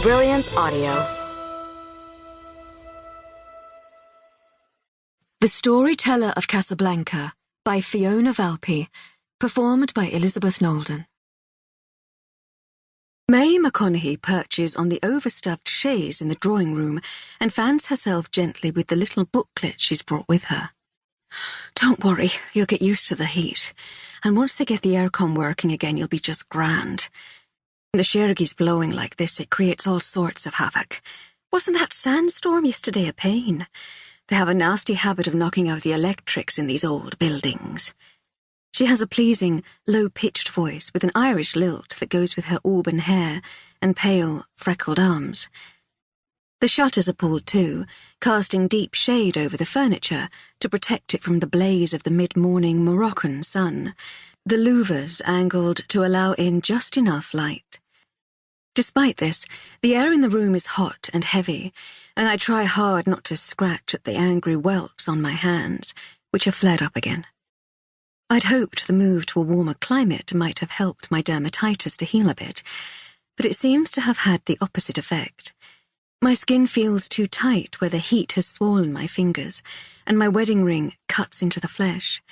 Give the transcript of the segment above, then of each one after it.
Brilliance Audio. The Storyteller of Casablanca by Fiona Valpy, performed by Elizabeth Nolden. May McConaughey perches on the overstuffed chaise in the drawing room and fans herself gently with the little booklet she's brought with her. Don't worry, you'll get used to the heat, and once they get the aircon working again, you'll be just grand. The Shergi's blowing like this, it creates all sorts of havoc. Wasn't that sandstorm yesterday a pain? They have a nasty habit of knocking out the electrics in these old buildings. She has a pleasing, low-pitched voice with an Irish lilt that goes with her auburn hair and pale, freckled arms. The shutters are pulled too, casting deep shade over the furniture to protect it from the blaze of the mid-morning Moroccan sun, the louvers angled to allow in just enough light. Despite this, the air in the room is hot and heavy, and I try hard not to scratch at the angry welts on my hands, which have flared up again. I'd hoped the move to a warmer climate might have helped my dermatitis to heal a bit, but it seems to have had the opposite effect. My skin feels too tight where the heat has swollen my fingers, and my wedding ring cuts into the flesh.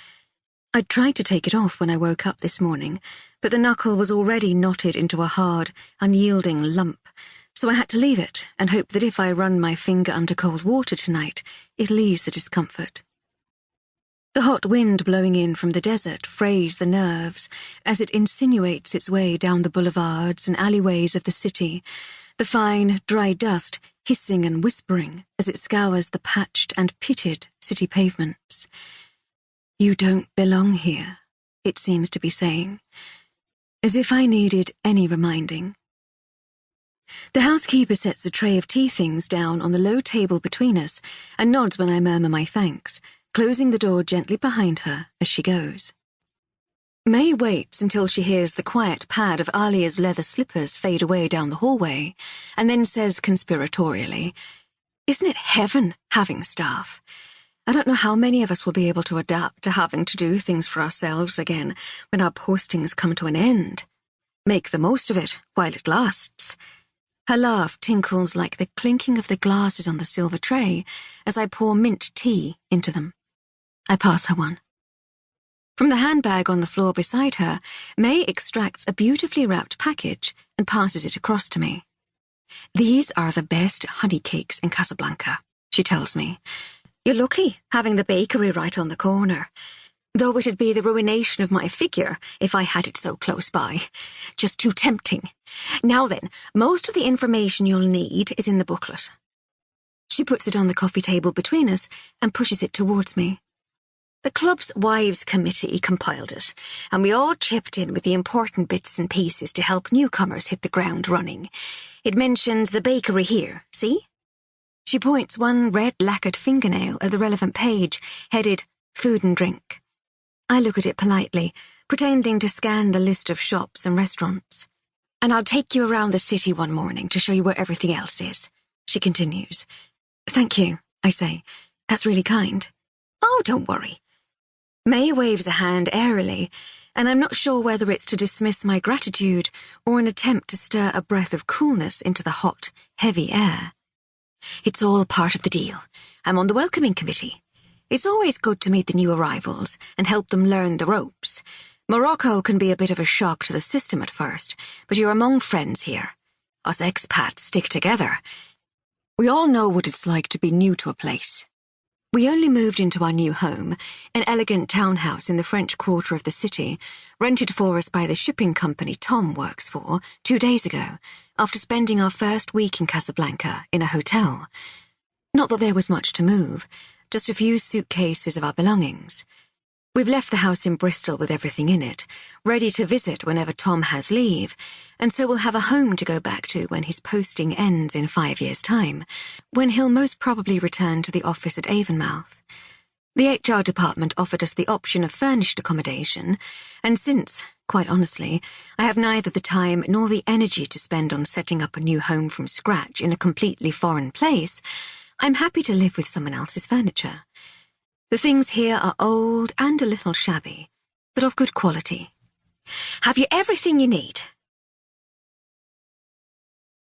I'd tried to take it off when I woke up this morning, but the knuckle was already knotted into a hard, unyielding lump, so I had to leave it and hope that if I run my finger under cold water tonight, it'll ease the discomfort. The hot wind blowing in from the desert frays the nerves as it insinuates its way down the boulevards and alleyways of the city, the fine, dry dust hissing and whispering as it scours the patched and pitted city pavements. You don't belong here, it seems to be saying, as if I needed any reminding. The housekeeper sets a tray of tea things down on the low table between us and nods when I murmur my thanks, closing the door gently behind her as she goes. May waits until she hears the quiet pad of Alia's leather slippers fade away down the hallway, and then says conspiratorially, "Isn't it heaven having staff? I don't know how many of us will be able to adapt to having to do things for ourselves again when our postings come to an end. Make the most of it while it lasts." Her laugh tinkles like the clinking of the glasses on the silver tray as I pour mint tea into them. I pass her one. From the handbag on the floor beside her, May extracts a beautifully wrapped package and passes it across to me. "These are the best honey cakes in Casablanca," she tells me. "You're lucky having the bakery right on the corner, though it'd be the ruination of my figure if I had it so close by. Just too tempting. Now then, most of the information you'll need is in the booklet." She puts it on the coffee table between us and pushes it towards me. "The club's wives committee compiled it, and we all chipped in with the important bits and pieces to help newcomers hit the ground running. It mentions the bakery here, see?" She points one red lacquered fingernail at the relevant page, headed Food and Drink. I look at it politely, pretending to scan the list of shops and restaurants. "And I'll take you around the city one morning to show you where everything else is," she continues. "Thank you," I say. "That's really kind." "Oh, don't worry." May waves a hand airily, and I'm not sure whether it's to dismiss my gratitude or an attempt to stir a breath of coolness into the hot, heavy air. "It's all part of the deal. I'm on the welcoming committee. It's always good to meet the new arrivals and help them learn the ropes. Morocco can be a bit of a shock to the system at first, but you're among friends here. Us expats stick together. We all know what it's like to be new to a place." We only moved into our new home, an elegant townhouse in the French quarter of the city, rented for us by the shipping company Tom works for 2 days ago, after spending our first week in Casablanca in a hotel. Not that there was much to move, just a few suitcases of our belongings. We've left the house in Bristol with everything in it, ready to visit whenever Tom has leave, and so we'll have a home to go back to when his posting ends in 5 years' time, when he'll most probably return to the office at Avonmouth. The HR department offered us the option of furnished accommodation, and since, quite honestly, I have neither the time nor the energy to spend on setting up a new home from scratch in a completely foreign place, I'm happy to live with someone else's furniture. The things here are old and a little shabby, but of good quality. "Have you everything you need?"